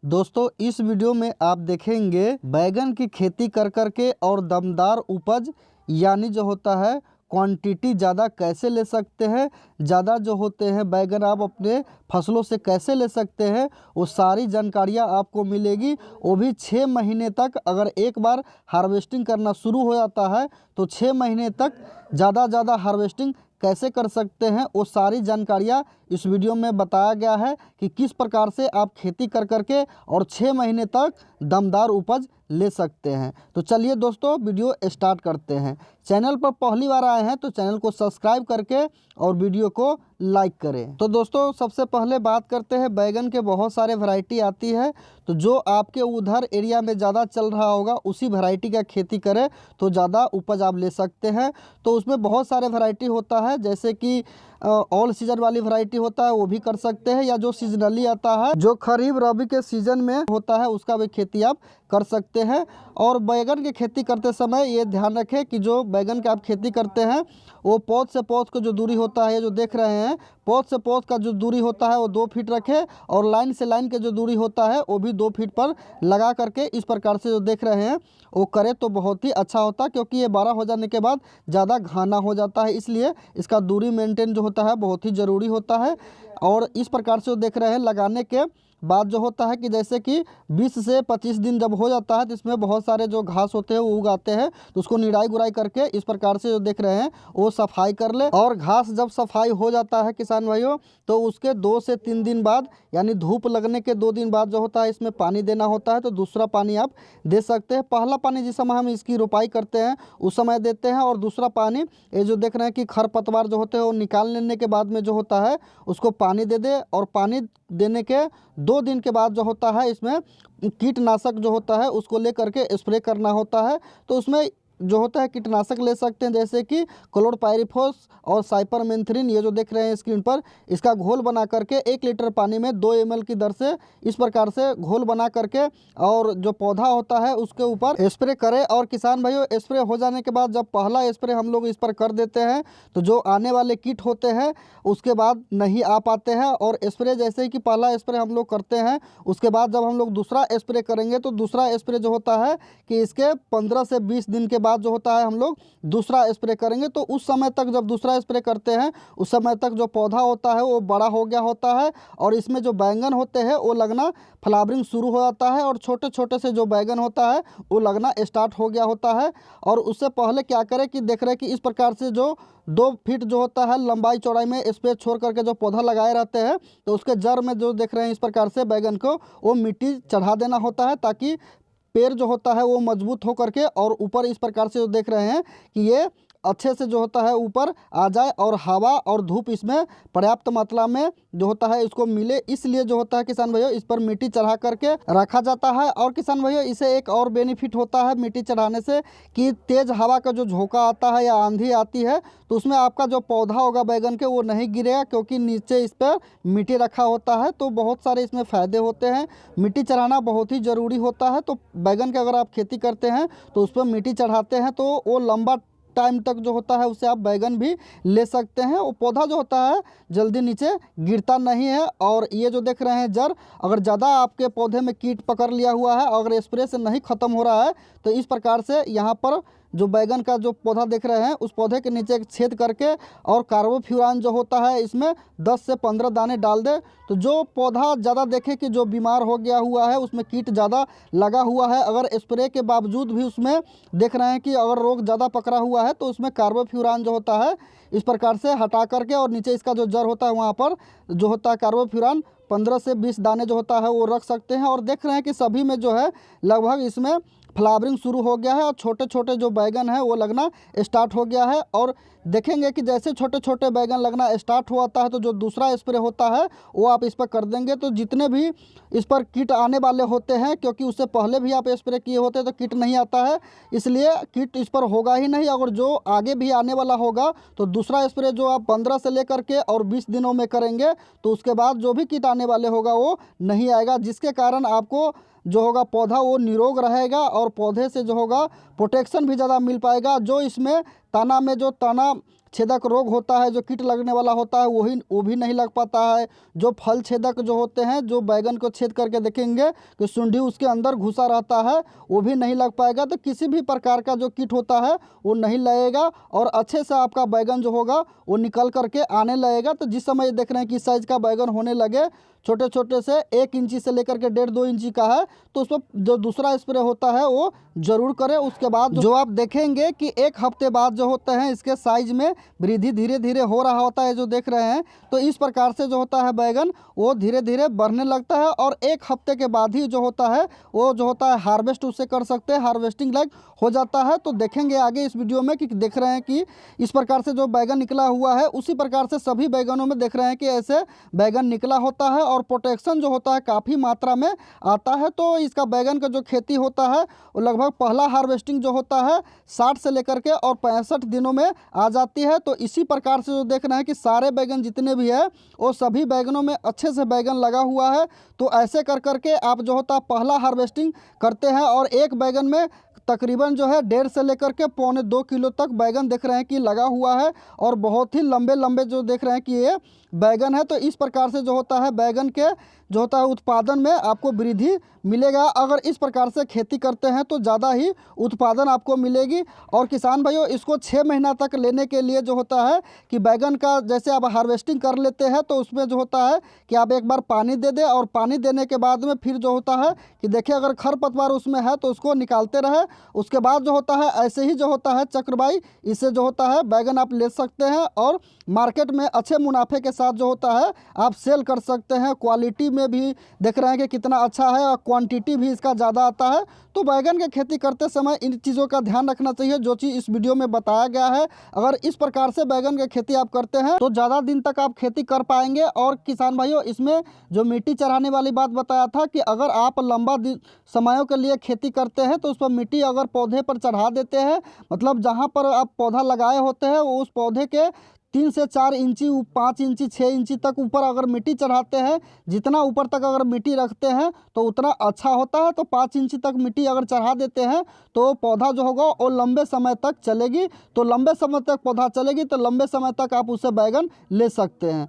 दोस्तों इस वीडियो में आप देखेंगे बैगन की खेती कर करके और दमदार उपज यानी जो होता है क्वांटिटी ज़्यादा कैसे ले सकते हैं, ज़्यादा जो होते हैं बैगन आप अपने फसलों से कैसे ले सकते हैं, वो सारी जानकारियाँ आपको मिलेगी। वो भी 6 महीने तक। अगर एक बार हार्वेस्टिंग करना शुरू हो जाता है तो 6 महीने तक ज़्यादा हार्वेस्टिंग कैसे कर सकते हैं, वो सारी जानकारियाँ इस वीडियो में बताया गया है कि किस प्रकार से आप खेती कर करके और 6 महीने तक दमदार उपज ले सकते हैं। तो चलिए दोस्तों वीडियो स्टार्ट करते हैं। चैनल पर पहली बार आए हैं तो चैनल को सब्सक्राइब करके और वीडियो को लाइक करें। तो दोस्तों सबसे पहले बात करते हैं, बैगन के बहुत सारे वैरायटी आती है, तो जो आपके उधर एरिया में ज़्यादा चल रहा होगा उसी वैरायटी का खेती करें तो ज़्यादा उपज आप ले सकते हैं। तो उसमें बहुत सारे वैरायटी होता है, जैसे कि ऑल सीजन वाली वैरायटी होता है वो भी कर सकते हैं, या जो सीजनली आता है जो खरीफ रबी के सीजन में होता है उसका भी खेती आप कर सकते हैं। और बैगन की खेती करते समय ये ध्यान रखें कि जो बैगन की आप खेती करते हैं वो पौध से पौध का जो दूरी होता है, जो देख रहे हैं पौध से पौध का जो दूरी होता है वो 2 फीट रखें, और लाइन से लाइन के जो दूरी होता है वो भी 2 फीट पर लगा करके इस प्रकार से जो देख रहे हैं वो करें तो बहुत ही अच्छा होता है, क्योंकि ये बड़ा हो जाने के बाद ज़्यादा घना हो जाता है, इसलिए इसका दूरी मेंटेन जो होता है बहुत ही ज़रूरी होता है। और इस प्रकार से जो देख रहे हैं लगाने के बाद जो होता है कि जैसे कि 20 से 25 दिन जब हो जाता है तो इसमें बहुत सारे जो घास होते हैं वो उगाते हैं, तो उसको निराई गुराई करके इस प्रकार से जो देख रहे हैं वो सफाई कर ले। और घास जब सफाई हो जाता है किसान भाइयों तो उसके 2 से 3 दिन बाद यानी धूप लगने के 2 दिन बाद जो होता है इसमें पानी देना होता है, तो दूसरा पानी आप दे सकते हैं। पहला पानी जिस समय हम इसकी रोपाई करते हैं उस समय देते हैं, और दूसरा पानी ये जो देख रहे हैं कि खरपतवार जो होते हैं वो निकाल लेने के बाद में जो होता है उसको पानी दे दे। और पानी देने के 2 दिन के बाद जो होता है इसमें कीटनाशक जो होता है उसको ले करके स्प्रे करना होता है। तो उसमें जो होता है कीटनाशक ले सकते हैं, जैसे कि क्लोरपाइरिफॉस और साइपरमेथ्रिन, ये जो देख रहे हैं स्क्रीन पर, इसका घोल बना करके 1 लीटर पानी में 2 ml की दर से इस प्रकार से घोल बना करके और जो पौधा होता है उसके ऊपर स्प्रे करें। और किसान भाइयों स्प्रे हो जाने के बाद जब पहला स्प्रे हम लोग इस पर कर देते हैं तो जो आने वाले कीट होते हैं उसके बाद नहीं आ पाते हैं। और स्प्रे जैसे कि पहला स्प्रे हम लोग करते हैं उसके बाद जब हम लोग दूसरा स्प्रे करेंगे तो दूसरा स्प्रे जो होता है कि इसके 15 से 20 दिन के बाद जो होता है हम लोग दूसरा स्प्रे करेंगे। तो उस समय तक जब दूसरा स्प्रे करते हैं उस समय तक जो पौधा होता है वो बड़ा हो गया होता है, और इसमें जो बैंगन होते हैं वो लगना फ्लावरिंग शुरू हो जाता है, और छोटे छोटे से जो बैंगन होता है वो लगना स्टार्ट हो गया होता है। और उससे पहले क्या करें कि देख रहे हैं कि इस प्रकार से जो 2 फीट जो होता है लंबाई चौड़ाई में स्पेस छोड़ करके जो पौधा लगाए रहते हैं तो उसके जड़ में जो देख रहे हैं इस प्रकार से बैगन को वो मिट्टी चढ़ा देना होता है, ताकि पेड़ जो होता है वो मजबूत हो करके और ऊपर इस प्रकार से जो देख रहे हैं कि ये अच्छे से जो होता है ऊपर आ जाए और हवा और धूप इसमें पर्याप्त मात्रा में जो होता है इसको मिले, इसलिए जो होता है किसान भाइयों इस पर मिट्टी चढ़ा करके रखा जाता है। और किसान भाइयों इसे एक और बेनिफिट होता है मिट्टी चढ़ाने से कि तेज़ हवा का जो झोंका आता है या आंधी आती है तो उसमें आपका जो पौधा होगा बैगन के वो नहीं गिरेगा, क्योंकि नीचे इस पर मिट्टी रखा होता है। तो बहुत सारे इसमें फ़ायदे होते हैं, मिट्टी चढ़ाना बहुत ही ज़रूरी होता है। तो बैगन की अगर आप खेती करते हैं तो उस पर मिट्टी चढ़ाते हैं तो वो लंबा टाइम तक जो होता है उससे आप बैगन भी ले सकते हैं। वो पौधा जो होता है जल्दी नीचे गिरता नहीं है। और ये जो देख रहे हैं जड़, अगर ज़्यादा आपके पौधे में कीट पकड़ लिया हुआ है, अगर स्प्रे से नहीं ख़त्म हो रहा है तो इस प्रकार से यहाँ पर जो बैगन का जो पौधा देख रहे हैं उस पौधे के नीचे एक छेद करके और कार्बोफ्यूरान जो होता है इसमें 10 से 15 दाने डाल दे, तो जो पौधा ज़्यादा देखे कि जो बीमार हो गया हुआ है उसमें कीट ज़्यादा लगा हुआ है, अगर स्प्रे के बावजूद भी उसमें देख रहे हैं कि अगर रोग ज़्यादा पकड़ा हुआ है तो उसमें कार्बोफ्यूरान जो होता है इस प्रकार से हटा करके और नीचे इसका जो जड़ होता है वहाँ पर जो होता है कार्बोफ्यूरान 15 से 20 दाने जो होता है वो रख सकते हैं। और देख रहे हैं कि सभी में जो है लगभग इसमें फ्लावरिंग शुरू हो गया है और छोटे छोटे जो बैगन है वो लगना स्टार्ट हो गया है। और देखेंगे कि जैसे छोटे छोटे बैगन लगना स्टार्ट हुआ है तो जो दूसरा स्प्रे होता है वो आप इस पर कर देंगे, तो जितने भी इस पर कीट आने वाले होते हैं, क्योंकि उससे पहले भी आप स्प्रे किए होते हैं तो कीट नहीं आता है, इसलिए कीट इस पर होगा ही नहीं। अगर जो आगे भी आने वाला होगा तो दूसरा स्प्रे जो आप 15 से लेकर के और 20 दिनों में करेंगे तो उसके बाद जो भी कीट आने वाले होगा वो नहीं आएगा, जिसके कारण आपको जो होगा पौधा वो निरोग रहेगा और पौधे से जो होगा प्रोटेक्शन भी ज़्यादा मिल पाएगा। जो इसमें तना में जो तना छेदक रोग होता है, जो कीट लगने वाला होता है वो भी नहीं लग पाता है। जो फल छेदक जो होते हैं, जो बैगन को छेद करके देखेंगे कि सुंडी उसके अंदर घुसा रहता है, वो भी नहीं लग पाएगा। तो किसी भी प्रकार का जो कीट होता है वो नहीं लगेगा और अच्छे से आपका बैगन जो होगा वो निकल करके आने लगेगा। तो जिस समय देख रहे हैं कि इस साइज़ का बैगन होने लगे, छोटे छोटे से 1 इंची से लेकर के 1.5-2 इंची का है, तो उस पर जो दूसरा स्प्रे होता है वो ज़रूर करें। उसके बाद जो आप देखेंगे कि 1 हफ्ते बाद जो होते हैं इसके साइज़ में वृद्धि धीरे धीरे हो रहा होता है, जो देख रहे हैं। तो इस प्रकार से जो होता है बैगन वो धीरे धीरे बढ़ने लगता है और 1 हफ्ते के बाद ही जो होता है वो जो होता है हार्वेस्ट उससे कर सकते हैं, हार्वेस्टिंग लायक हो जाता है। तो देखेंगे आगे इस वीडियो में कि देख रहे हैं कि इस प्रकार से जो बैगन निकला हुआ है उसी प्रकार से सभी बैगनों में देख रहे हैं कि ऐसे बैगन निकला होता है और प्रोटेक्शन जो होता है काफ़ी मात्रा में आता है। तो इसका बैगन का जो खेती होता है वो लगभग पहला हार्वेस्टिंग जो होता है 60 से लेकर के और 65 दिनों में आ जाती है। तो इसी प्रकार से जो देख रहे हैं कि सारे बैगन जितने भी है वो सभी बैगनों में अच्छे से बैगन लगा हुआ है। तो ऐसे कर करके आप जो होता है पहला हार्वेस्टिंग करते हैं और एक बैगन में तकरीबन जो है 1.5 से लेकर के 1.25-2 किलो तक बैगन देख रहे हैं कि लगा हुआ है और बहुत ही लंबे लंबे जो देख रहे हैं कि ये बैगन है। तो इस प्रकार से जो होता है बैगन के जो होता है उत्पादन में आपको वृद्धि मिलेगा। अगर इस प्रकार से खेती करते हैं तो ज़्यादा ही उत्पादन आपको मिलेगी। और किसान भाइयों, इसको 6 महीना तक लेने के लिए जो होता है कि बैगन का जैसे आप हार्वेस्टिंग कर लेते हैं तो उसमें जो होता है कि आप एक बार पानी दे दें और पानी देने के बाद में फिर जो होता है कि देखिए अगर खरपतवार उसमें है तो उसको निकालते रहे। उसके बाद जो होता है ऐसे ही जो होता है चक्रवाई, इससे जो होता है बैगन आप ले सकते हैं और मार्केट में अच्छे मुनाफे के साथ जो होता है आप सेल कर सकते हैं। क्वालिटी में भी देख रहे हैं कि कितना अच्छा है और क्वांटिटी भी इसका ज़्यादा आता है। तो बैगन की खेती करते समय इन चीज़ों का ध्यान रखना चाहिए जो चीज़ इस वीडियो में बताया गया है। अगर इस प्रकार से बैगन की खेती आप करते हैं तो ज़्यादा दिन तक आप खेती कर पाएंगे। और किसान भाइयों, इसमें जो मिट्टी चढ़ाने वाली बात बताया था कि अगर आप लंबा समयों के लिए खेती करते हैं तो उस पर मिट्टी अगर पौधे पर चढ़ा देते हैं, मतलब जहाँ पर आप पौधा लगाए होते हैं उस पौधे के 3 से 4 इंची, 5 इंची, 6 इंची तक ऊपर अगर मिट्टी चढ़ाते हैं, जितना ऊपर तक अगर मिट्टी रखते हैं तो उतना अच्छा होता है। तो 5 इंची तक मिट्टी अगर चढ़ा देते हैं तो पौधा जो होगा वो लंबे समय तक चलेगी। तो लंबे समय तक पौधा चलेगी तो लंबे समय तक आप उससे बैगन ले सकते हैं।